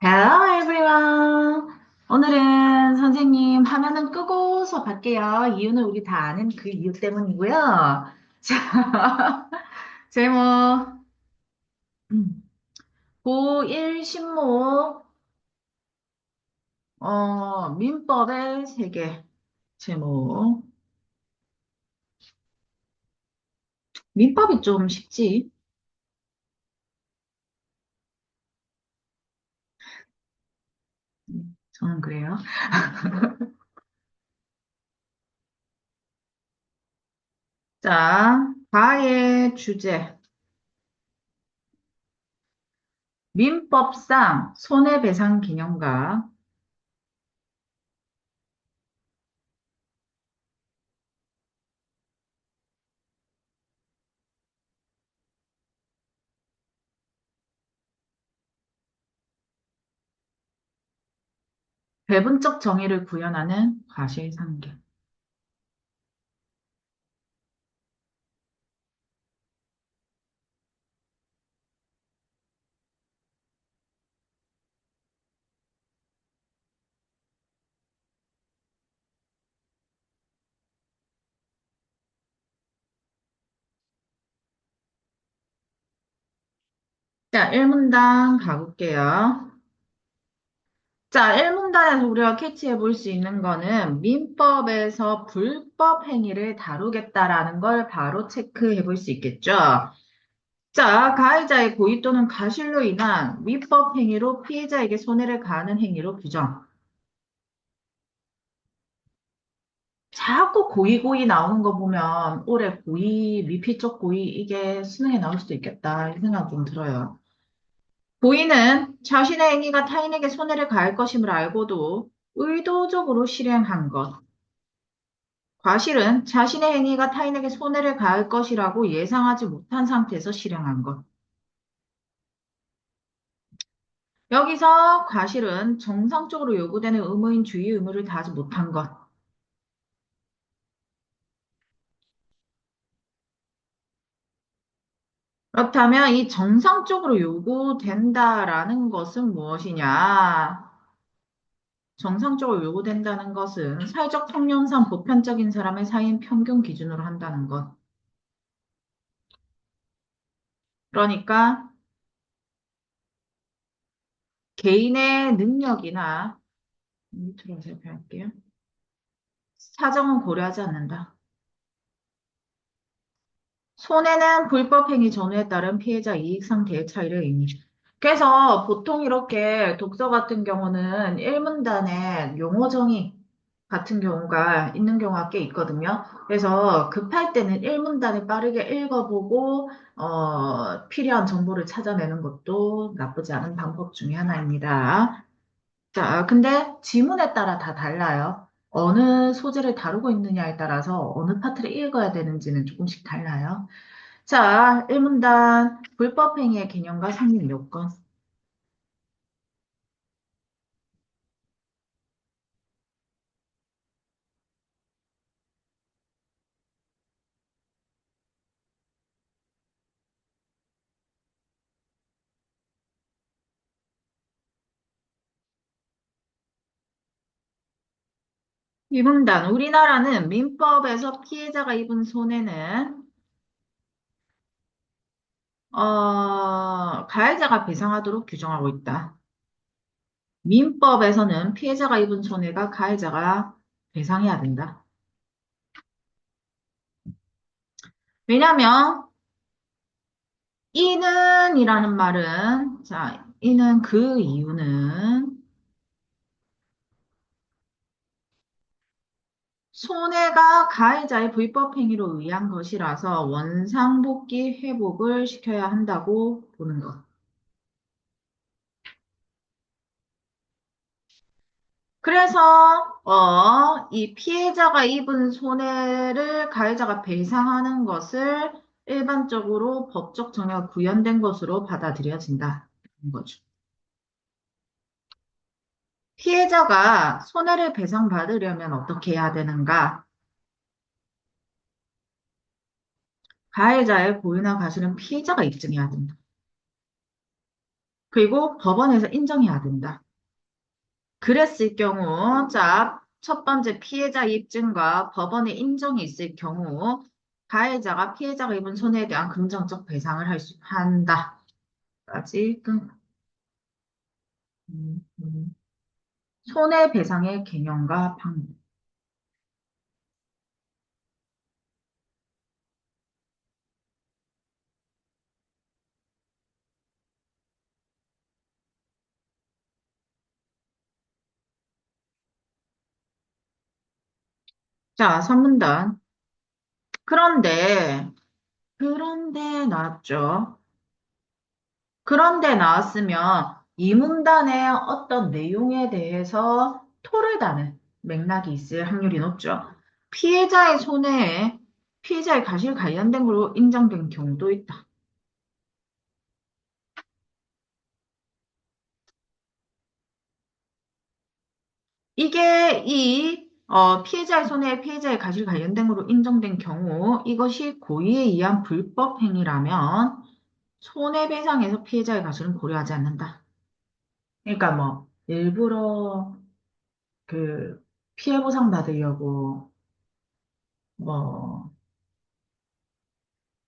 Hello everyone. 오늘은 선생님 화면은 끄고서 할게요. 이유는 우리 다 아는 그 이유 때문이고요. 자, 제목, 고1 신목, 민법의 세계. 제목. 민법이 좀 쉽지? 저는 그래요. 자, 가의 주제. 민법상 손해배상 기념과 배분적 정의를 구현하는 과실상계. 자, 1문단 가볼게요. 자, 1문단에서 우리가 캐치해 볼 수 있는 거는 민법에서 불법 행위를 다루겠다라는 걸 바로 체크해 볼 수 있겠죠. 자, 가해자의 고의 또는 과실로 인한 위법 행위로 피해자에게 손해를 가하는 행위로 규정. 자꾸 고의 나오는 거 보면 올해 고의, 미필적 고의 이게 수능에 나올 수도 있겠다 이 생각 좀 들어요. 고의는 자신의 행위가 타인에게 손해를 가할 것임을 알고도 의도적으로 실행한 것. 과실은 자신의 행위가 타인에게 손해를 가할 것이라고 예상하지 못한 상태에서 실행한 것. 여기서 과실은 정상적으로 요구되는 의무인 주의 의무를 다하지 못한 것. 그렇다면 이 정상적으로 요구된다라는 것은 무엇이냐? 정상적으로 요구된다는 것은 사회적 통념상 보편적인 사람의 사이인 평균 기준으로 한다는 것. 그러니까 개인의 능력이나 밑으로 살펴볼게요. 사정은 고려하지 않는다. 손해는 불법 행위 전후에 따른 피해자 이익 상태의 차이를 의미죠. 그래서 보통 이렇게 독서 같은 경우는 1문단에 용어 정의 같은 경우가 있는 경우가 꽤 있거든요. 그래서 급할 때는 1문단을 빠르게 읽어보고 필요한 정보를 찾아내는 것도 나쁘지 않은 방법 중에 하나입니다. 자, 근데 지문에 따라 다 달라요. 어느 소재를 다루고 있느냐에 따라서 어느 파트를 읽어야 되는지는 조금씩 달라요. 자, 1문단 불법행위의 개념과 성립 요건. 2문단 우리나라는 민법에서 피해자가 입은 손해는 가해자가 배상하도록 규정하고 있다. 민법에서는 피해자가 입은 손해가 가해자가 배상해야 된다. 왜냐하면 이는 이라는 말은 자, 이는 그 이유는 손해가 가해자의 불법 행위로 의한 것이라서 원상복귀 회복을 시켜야 한다고 보는 것. 그래서 이 피해자가 입은 손해를 가해자가 배상하는 것을 일반적으로 법적 정의가 구현된 것으로 받아들여진다. 는 거죠. 피해자가 손해를 배상받으려면 어떻게 해야 되는가? 가해자의 고의나 과실은 피해자가 입증해야 된다. 그리고 법원에서 인정해야 된다. 그랬을 경우, 자, 첫 번째 피해자 입증과 법원의 인정이 있을 경우, 가해자가 피해자가 입은 손해에 대한 금전적 배상을 한다. 까지 끝. 음, 음. 손해배상의 개념과 방법. 자, 선문단. 그런데, 그런데 나왔죠. 그런데 나왔으면 이 문단의 어떤 내용에 대해서 토를 다는 맥락이 있을 확률이 높죠. 피해자의 손해에 피해자의 가실 관련된 걸로 인정된 경우도 있다. 이게 피해자의 손해에 피해자의 가실 관련된 걸로 인정된 경우 이것이 고의에 의한 불법 행위라면 손해배상에서 피해자의 가실은 고려하지 않는다. 그러니까 뭐 일부러 그 피해 보상 받으려고 뭐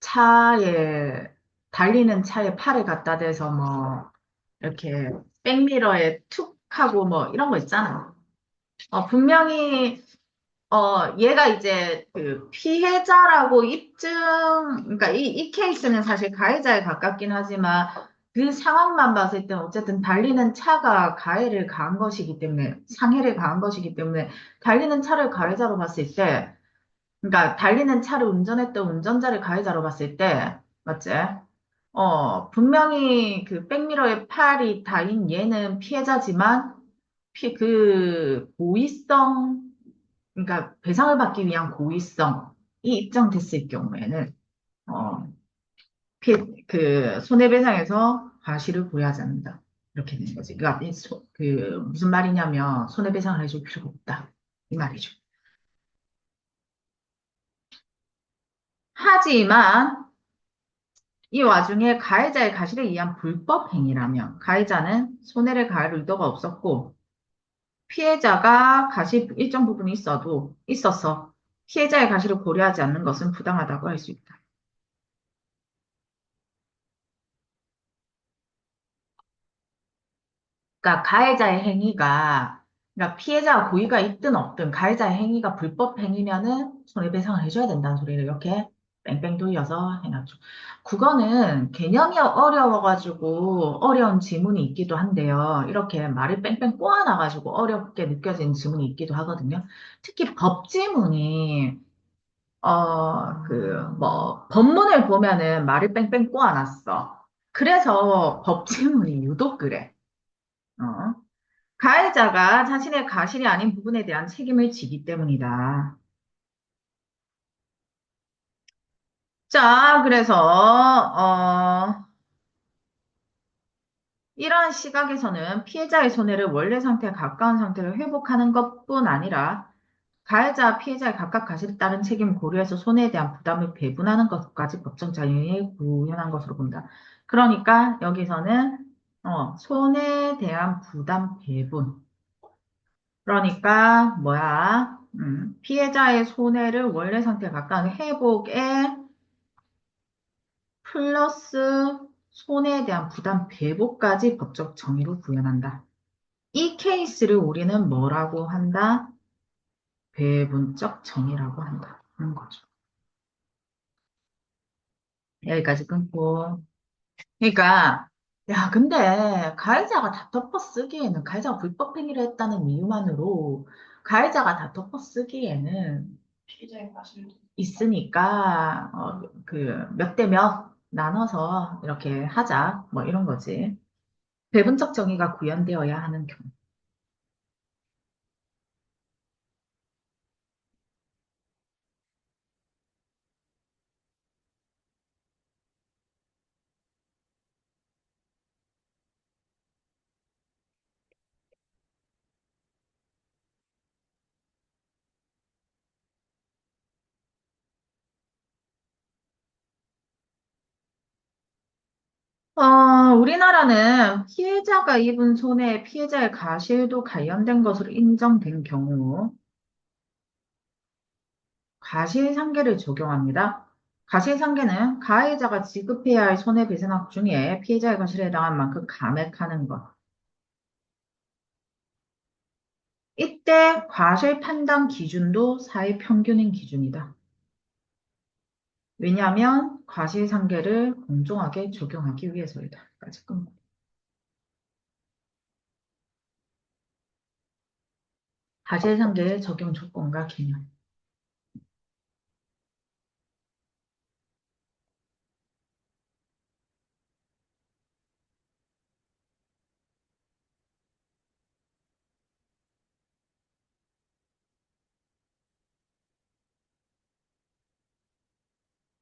차에 달리는 차에 팔을 갖다 대서 뭐 이렇게 백미러에 툭 하고 뭐 이런 거 있잖아. 분명히 얘가 이제 그 피해자라고 그러니까 이 케이스는 사실 가해자에 가깝긴 하지만 그 상황만 봤을 때는 어쨌든 달리는 차가 가해를 가한 것이기 때문에, 상해를 가한 것이기 때문에 달리는 차를 가해자로 봤을 때, 그러니까 달리는 차를 운전했던 운전자를 가해자로 봤을 때, 맞지? 분명히 그 백미러에 팔이 닿인 얘는 피해자지만, 고의성, 그러니까 배상을 받기 위한 고의성이 입증됐을 경우에는, 어, 손해배상에서 과실을 부여하지 않는다. 이렇게 되는 거지. 그러니까 무슨 말이냐면, 손해배상을 해줄 필요가 없다. 이 말이죠. 하지만, 이 와중에 가해자의 가실에 의한 불법 행위라면 가해자는 손해를 가할 의도가 없었고 피해자가 가실 일정 부분이 있어서 피해자의 가실을 고려하지 않는 것은 부당하다고 할 수 있다. 그러니까 가해자의 행위가 그러니까 피해자가 고의가 있든 없든 가해자의 행위가 불법 행위면은 손해배상을 해줘야 된다는 소리를 이렇게 뺑뺑 돌려서 해놨죠. 그거는 개념이 어려워가지고 어려운 지문이 있기도 한데요. 이렇게 말을 뺑뺑 꼬아놔가지고 어렵게 느껴지는 지문이 있기도 하거든요. 특히 법 지문이 법문을 보면은 말을 뺑뺑 꼬아놨어. 그래서 법 지문이 유독 그래. 어? 가해자가 자신의 가실이 아닌 부분에 대한 책임을 지기 때문이다. 자, 그래서, 이러한 시각에서는 피해자의 손해를 원래 상태에 가까운 상태로 회복하는 것뿐 아니라 가해자와 피해자의 각각 가실에 따른 책임을 고려해서 손해에 대한 부담을 배분하는 것까지 법정 자유에 구현한 것으로 본다. 그러니까 여기서는 손해에 대한 부담 배분. 그러니까 뭐야? 피해자의 손해를 원래 상태에 가까운 회복에 플러스 손해에 대한 부담 배분까지 법적 정의로 구현한다. 이 케이스를 우리는 뭐라고 한다? 배분적 정의라고 한다. 하는 거죠. 여기까지 끊고. 그러니까, 야, 근데 가해자가 다 덮어 쓰기에는, 가해자가 불법 행위를 했다는 이유만으로 가해자가 다 덮어 쓰기에는 있으니까, 몇 대 몇 나눠서 이렇게 하자. 뭐 이런 거지. 배분적 정의가 구현되어야 하는 경우. 우리나라는 피해자가 입은 손해 피해자의 가실도 관련된 것으로 인정된 경우 과실상계를 적용합니다. 과실상계는 가해자가 지급해야 할 손해배상액 중에 피해자의 과실에 해당한 만큼 감액하는 것. 이때 과실 판단 기준도 사회 평균인 기준이다. 왜냐하면 과실상계를 공정하게 적용하기 위해서이다. 까지 끝. 과실상계 적용 조건과 개념.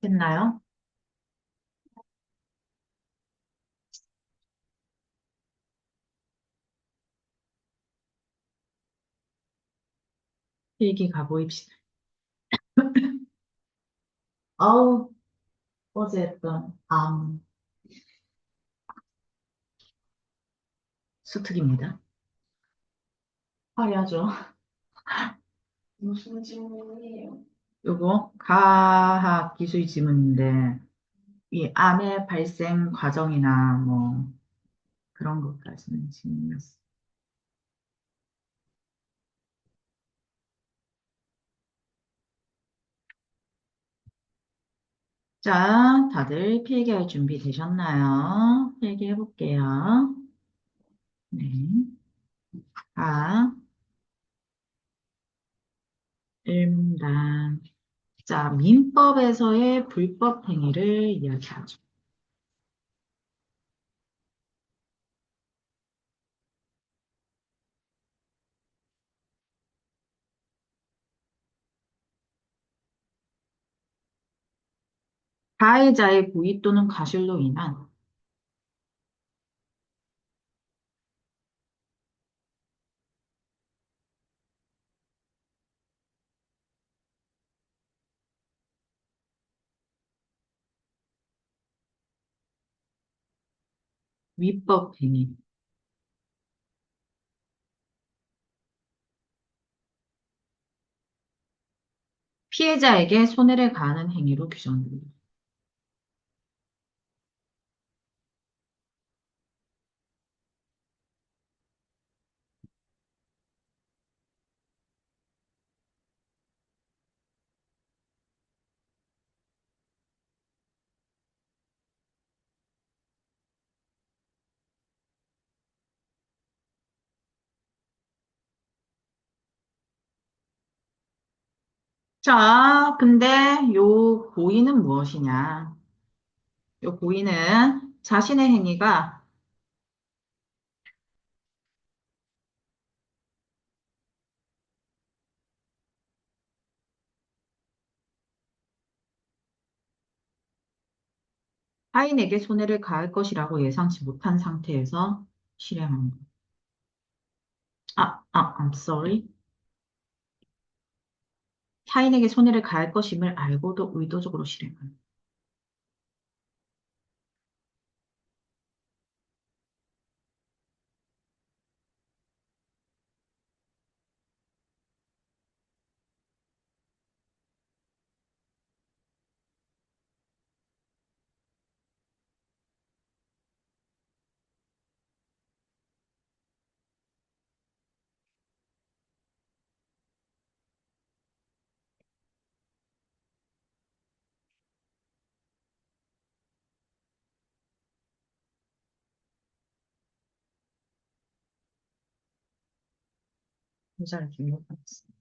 됐나요? 필기 가보입시다. 아우, 어제 했던 수특입니다. 화려하죠? 무슨 질문이에요? 요거 과학 기술 지문인데 이 암의 발생 과정이나 뭐 그런 것까지는 질문이었어. 자, 다들 필기할 준비 되셨나요? 필기해 볼게요. 네. 아, 일문단. 자, 민법에서의 불법 행위를 이야기하죠. 가해자의 고의 또는 과실로 인한 위법 행위. 피해자에게 손해를 가하는 행위로 규정됩니다. 자, 근데 요 고의는 무엇이냐? 요 고의는 자신의 행위가 타인에게 손해를 가할 것이라고 예상치 못한 상태에서 실행하는 것. I'm sorry. 타인에게 손해를 가할 것임을 알고도 의도적으로 실행하는 것. 의사를 등록하겠습니다.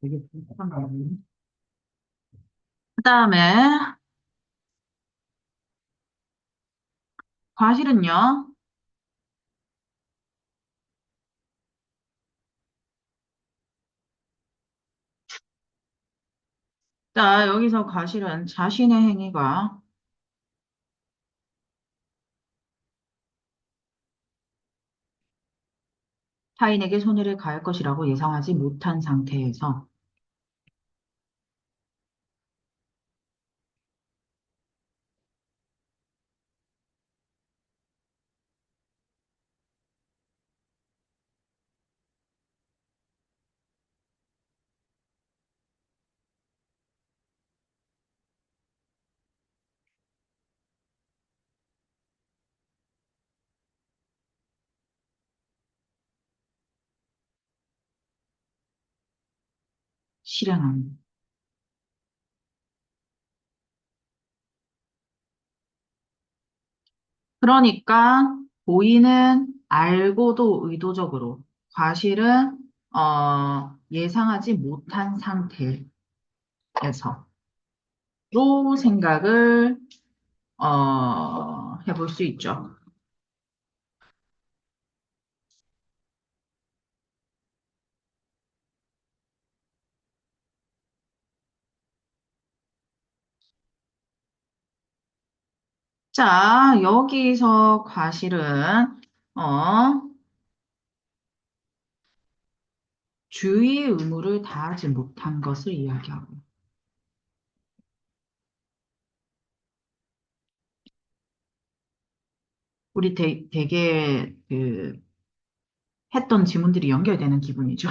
되게 불편한 거네. 그 다음에 과실은요. 자, 여기서 과실은 자신의 행위가 타인에게 손해를 가할 것이라고 예상하지 못한 상태에서 실행합니다. 그러니까 고의는 알고도 의도적으로, 과실은 예상하지 못한 상태에서로 생각을 해볼 수 있죠. 자, 여기서 과실은 어, 주의 의무를 다하지 못한 것을 이야기하고, 우리 되게 그 했던 지문들이 연결되는 기분이죠.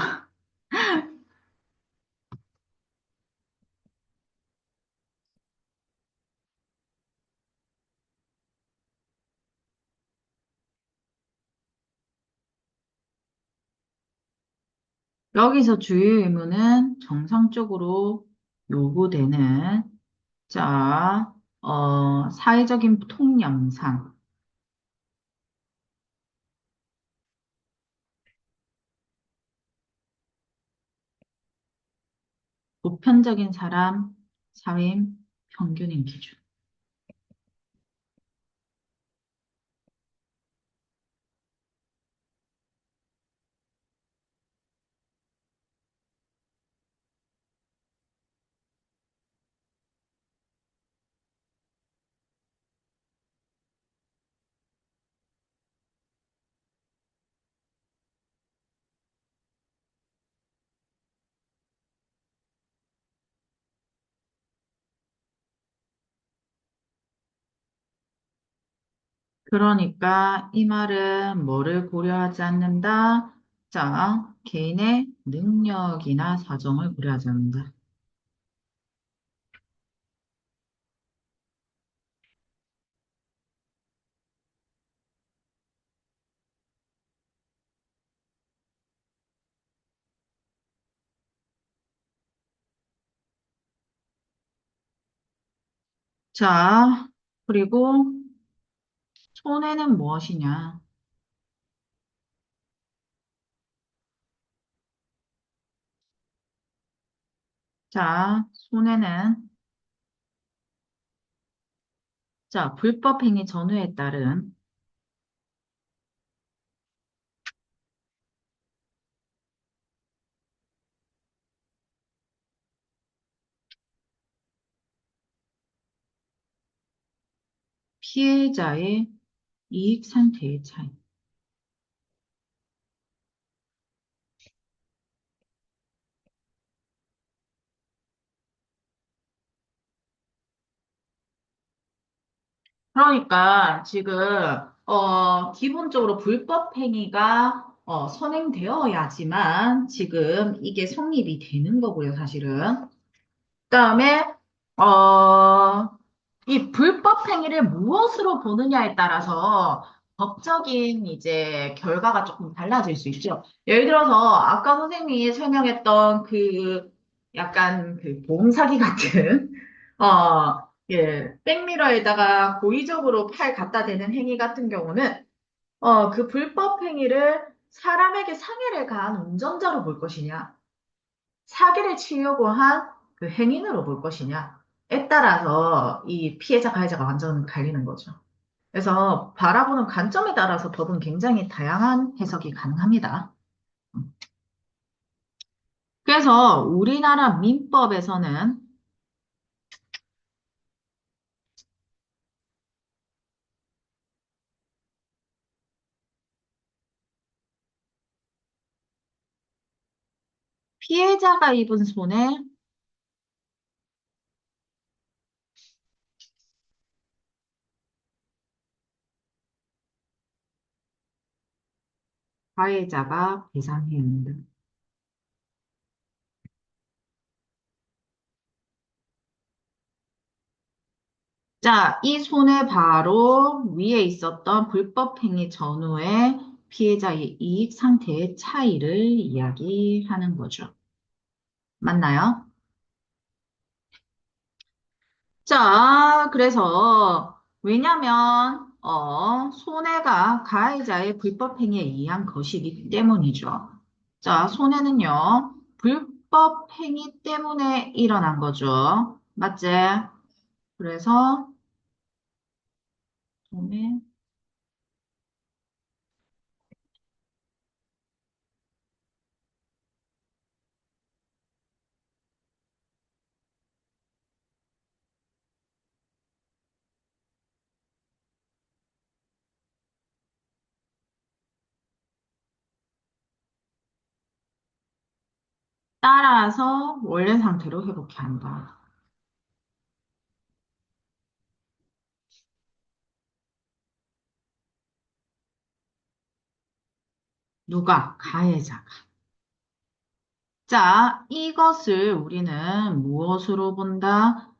여기서 주의 의무는 정상적으로 요구되는, 자, 사회적인 통념상, 보편적인 사람, 사회인, 평균인 기준. 그러니까 이 말은 뭐를 고려하지 않는다? 자, 개인의 능력이나 사정을 고려하지 않는다. 자, 그리고 손해는 무엇이냐? 자, 손해는, 자, 불법 행위 전후에 따른 피해자의 이익 상태의 차이. 그러니까 지금 기본적으로 불법 행위가 선행되어야지만 지금 이게 성립이 되는 거고요, 사실은. 그다음에 어, 이 불법 행위를 무엇으로 보느냐에 따라서 법적인 이제 결과가 조금 달라질 수 있죠. 예를 들어서 아까 선생님이 설명했던 그 약간 그 보험사기 같은 백미러에다가 고의적으로 팔 갖다 대는 행위 같은 경우는 그 불법 행위를 사람에게 상해를 가한 운전자로 볼 것이냐, 사기를 치려고 한 그 행인으로 볼 것이냐에 따라서 이 피해자, 가해자가 완전 갈리는 거죠. 그래서 바라보는 관점에 따라서 법은 굉장히 다양한 해석이 가능합니다. 그래서 우리나라 민법에서는 피해자가 입은 손해, 가해자가 배상해야 한다. 자, 이 손해 바로 위에 있었던 불법 행위 전후의 피해자의 이익 상태의 차이를 이야기하는 거죠. 맞나요? 자, 그래서, 왜냐면, 손해가 가해자의 불법 행위에 의한 것이기 때문이죠. 자, 손해는요, 불법 행위 때문에 일어난 거죠. 맞지? 그래서, 손해, 따라서 원래 상태로 회복한다. 누가? 가해자가. 자, 이것을 우리는 무엇으로 본다?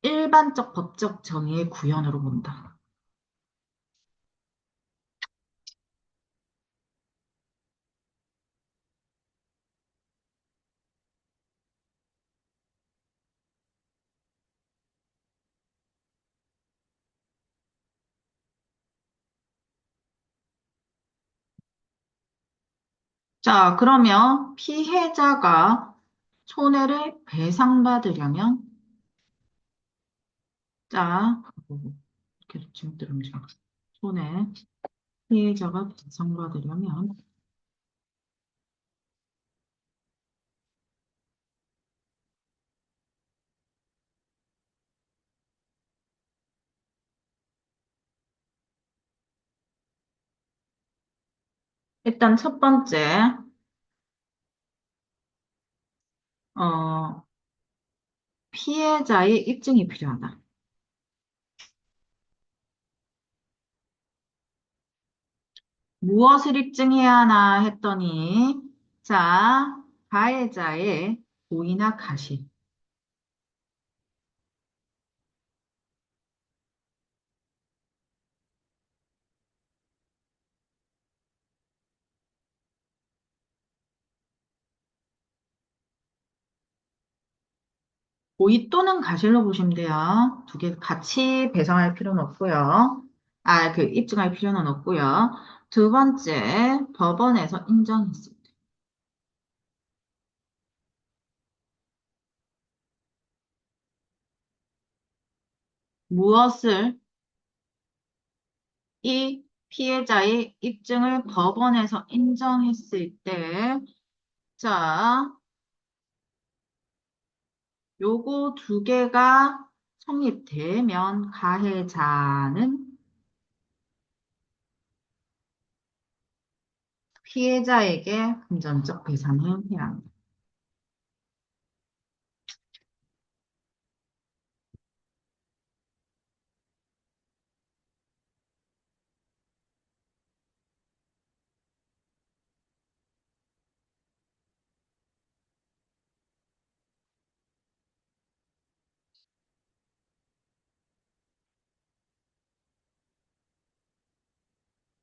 일반적 법적 정의의 구현으로 본다. 자, 그러면 피해자가 손해를 배상받으려면, 자, 이렇게 지금 들으면 손해, 피해자가 배상받으려면, 일단 첫 번째, 어, 피해자의 입증이 필요하다. 무엇을 입증해야 하나 했더니, 자, 가해자의 고의나 가실. 고의 또는 가실로 보시면 돼요. 두 개 같이 배상할 필요는 없고요. 그 입증할 필요는 없고요. 두 번째, 법원에서 인정했을 때. 무엇을 이 피해자의 입증을 법원에서 인정했을 때, 자, 요거 두 개가 성립되면 가해자는 피해자에게 금전적 배상을 해야 합니다.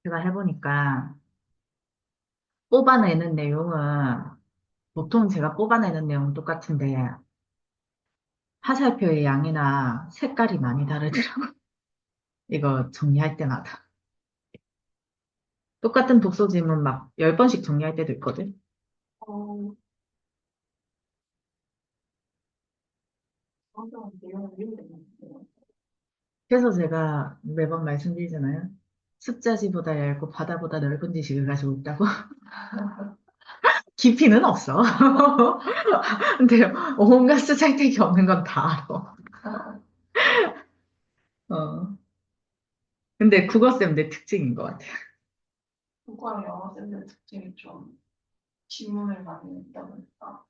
제가 해보니까 뽑아내는 내용은 보통 제가 뽑아내는 내용은 똑같은데 화살표의 양이나 색깔이 많이 다르더라고요. 이거 정리할 때마다. 똑같은 독서지문 막 10번씩 정리할 때도 있거든. 어, 맞아. 내용을 읽어야 그래서 제가 매번 말씀드리잖아요. 숫자지보다 얇고 바다보다 넓은 지식을 가지고 있다고. 깊이는 없어. 근데 온갖 쓰잘데기 없는 건 다 알아. 어. 근데 국어쌤 내 특징인 것 같아요. 국어랑 영어 쌤들 특징이 좀 지문을 많이 읽다 보니까.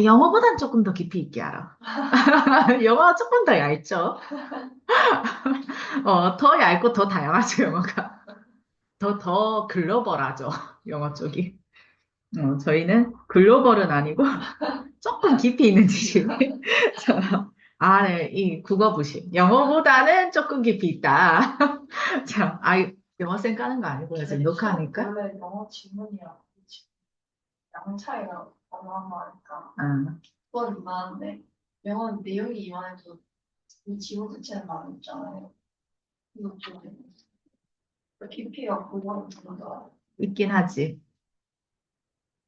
영어보단 조금 더 깊이 있게 알아. 영어가 조금 더 얇죠? 더 얇고 더 다양하죠, 영어가. 더 글로벌하죠, 영어 쪽이. 저희는 글로벌은 아니고 조금 깊이 있는 지식. 네, 이 국어 부심. 영어보다는 조금 깊이 있다. 참, 영어쌤 까는 거 아니고요. 지금 녹화하니까. 원래 영어 지문이야. 그치? 양 차이가 어마어마하니까. 응. 그건 이만한데, 영화는 내용이 이만해도 이 지구 자체는 많았잖아요. 이거 좀 깊이가 그거는 다르더라. 있긴 하지.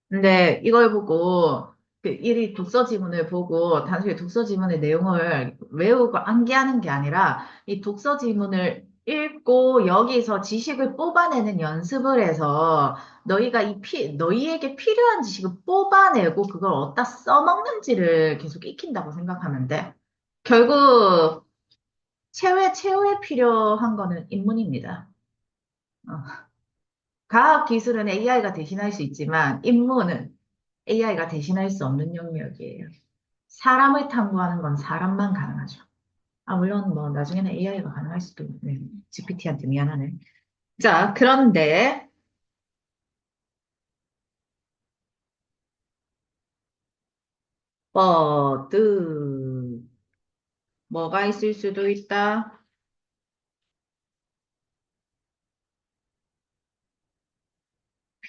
근데 이걸 보고 그 이 독서 지문을 보고 단순히 독서 지문의 내용을 외우고 암기하는 게 아니라 이 독서 지문을 읽고 여기서 지식을 뽑아내는 연습을 해서 너희가 너희에게 필요한 지식을 뽑아내고 그걸 어디다 써먹는지를 계속 익힌다고 생각하면 돼. 결국 최후에 필요한 거는 인문입니다. 어. 과학 기술은 AI가 대신할 수 있지만 인문은 AI가 대신할 수 없는 영역이에요. 사람을 탐구하는 건 사람만 가능하죠. 아, 물론 뭐 나중에는 AI가 가능할 수도 있네. GPT한테 미안하네. 자, 그런데 버드 뭐가 있을 수도 있다.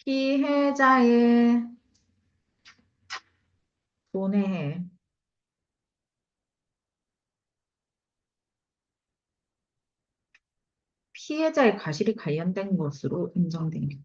피해자의 손해에 피해자의 과실이 관련된 것으로 인정된 경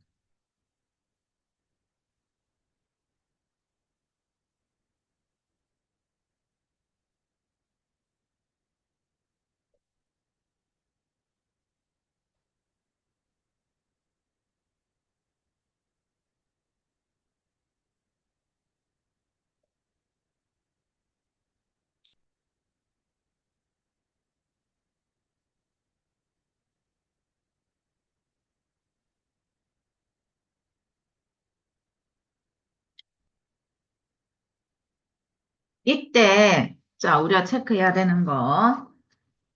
이때 자, 우리가 체크해야 되는 거.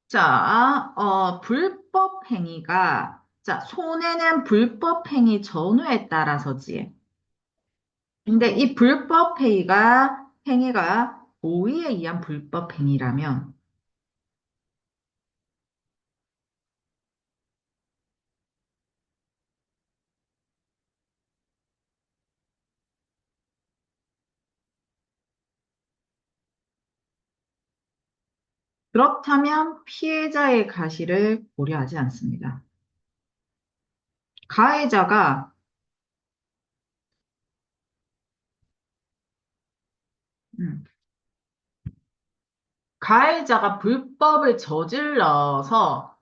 자, 불법 행위가, 자, 손해는 불법 행위 전후에 따라서지. 근데 이 행위가 고의에 의한 불법 행위라면, 그렇다면 피해자의 가시를 고려하지 않습니다. 가해자가, 음, 가해자가 불법을 저질러서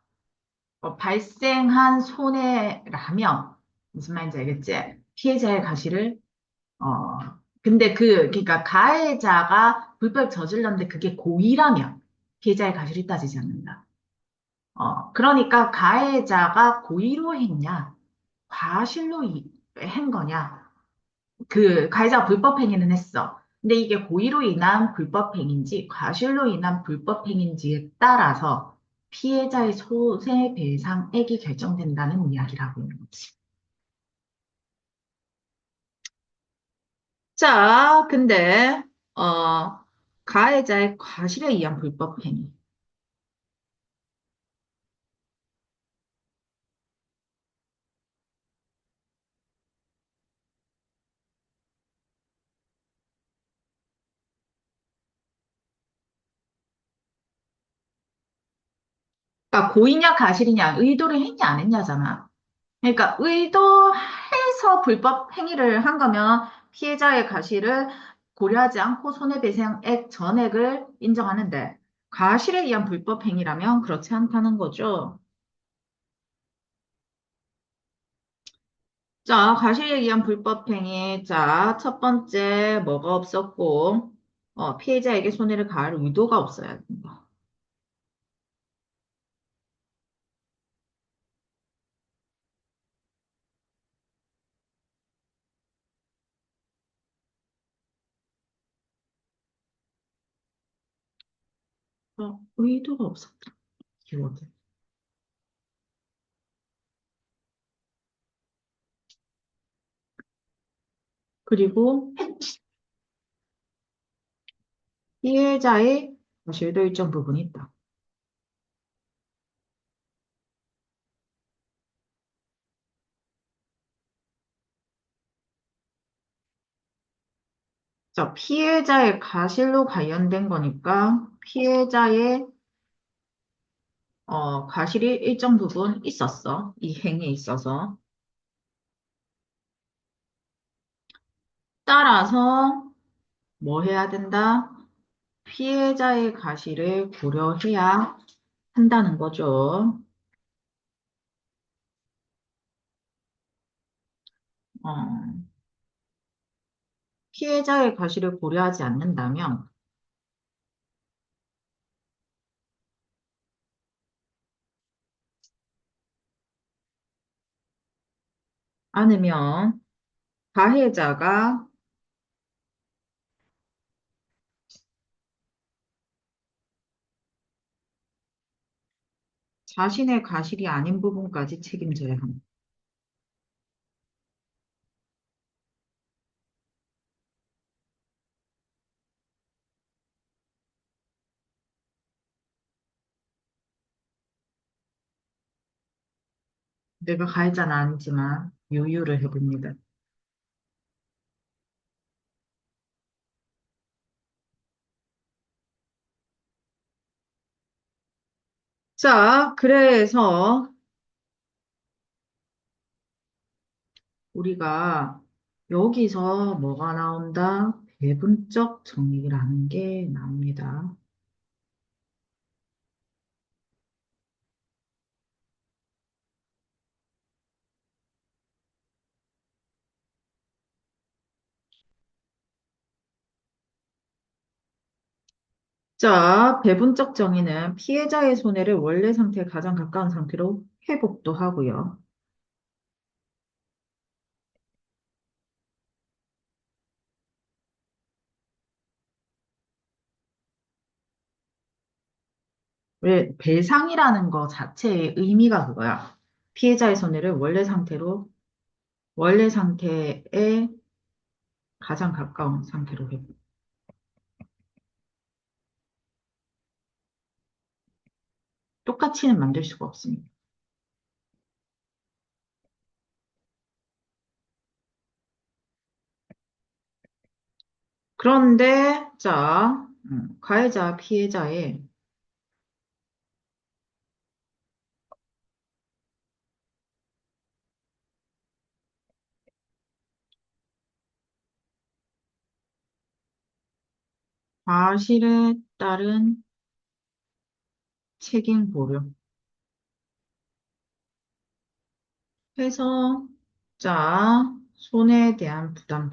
발생한 손해라면, 무슨 말인지 알겠지? 피해자의 가시를 어, 근데 그러니까 가해자가 불법 저질렀는데 그게 고의라면 피해자의 가실이 따지지 않는다. 그러니까 가해자가 고의로 했냐, 과실로 한 거냐. 그 가해자가 불법 행위는 했어. 근데 이게 고의로 인한 불법 행위인지 과실로 인한 불법 행위인지에 따라서 피해자의 손해배상액이 결정된다는 이야기를 하고 있는 거지. 자, 근데, 가해자의 과실에 의한 불법 행위. 그러니까 고의냐 과실이냐, 의도를 했냐 안 했냐잖아. 그러니까 의도해서 불법 행위를 한 거면 피해자의 과실을 고려하지 않고 손해배상액 전액을 인정하는데, 과실에 의한 불법 행위라면 그렇지 않다는 거죠. 자, 과실에 의한 불법 행위. 자, 첫 번째, 뭐가 없었고, 피해자에게 손해를 가할 의도가 없어야 된다. 의도가 없었다. 키워드. 그리고 피해자의 과실도 일정 부분이 있다. 자, 피해자의 가실로 관련된 거니까 피해자의 가실이 일정 부분 있었어. 이 행위에 있어서. 따라서 뭐 해야 된다? 피해자의 가실을 고려해야 한다는 거죠. 어, 피해자의 가실을 고려하지 않는다면, 않으면 가해자가 자신의 가실이 아닌 부분까지 책임져야 합니다. 내가 가해자는 아니지만 유유를 해봅니다. 자, 그래서 우리가 여기서 뭐가 나온다? 배분적 정의라는 게 나옵니다. 자, 배분적 정의는 피해자의 손해를 원래 상태에 가장 가까운 상태로 회복도 하고요. 왜 배상이라는 거 자체의 의미가 그거야. 피해자의 손해를 원래 상태에 가장 가까운 상태로 회복. 똑같이는 만들 수가 없습니다. 그런데, 자, 가해자, 피해자의 과실에 따른 책임 보류. 해서, 자, 손해에 대한 부담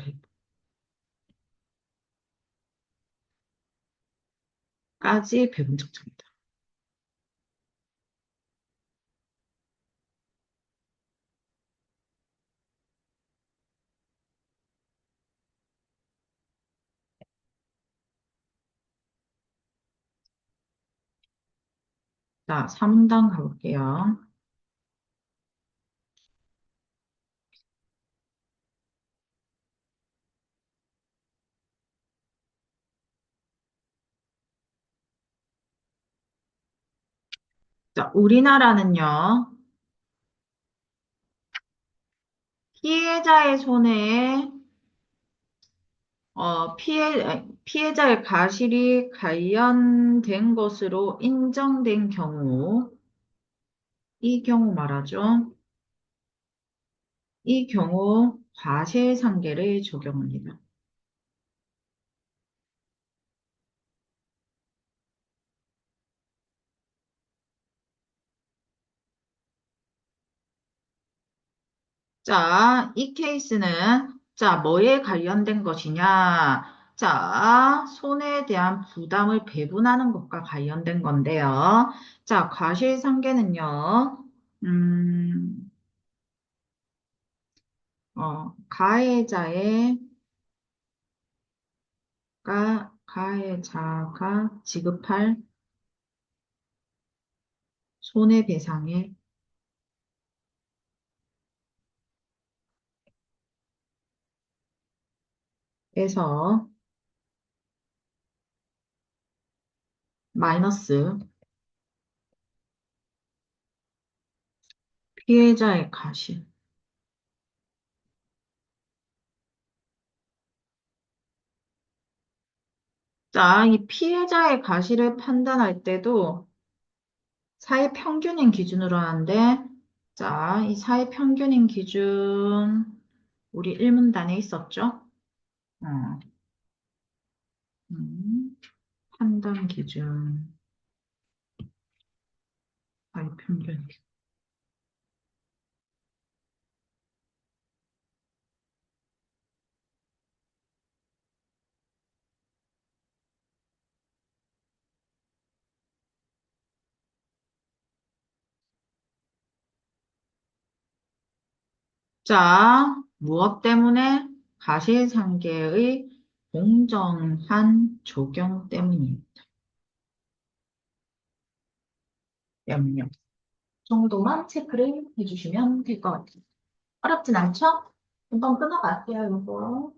배분까지 배분적 정의다. 자, 3단 가볼게요. 자, 우리나라는요, 피해자의 손해에, 피해자의 가실이 관련된 것으로 인정된 경우, 이 경우 말하죠. 이 경우 과실상계를 적용합니다. 자, 이 케이스는, 자, 뭐에 관련된 것이냐? 자, 손해에 대한 부담을 배분하는 것과 관련된 건데요. 자, 과실상계는요, 음, 가해자의, 가해자가 지급할 손해배상에 에서 마이너스 피해자의 가실. 자, 이 피해자의 가시를 판단할 때도 사회 평균인 기준으로 하는데, 자, 이 사회 평균인 기준, 우리 1문단에 있었죠? 어, 판단 기준, 사회 평균. 자, 무엇 때문에? 가시상계의 공정한 적용 때문입니다. 때문이요. 정도만 체크를 해주시면 될 것 같아요. 어렵진 않죠? 금방 끊어갈게요, 이거.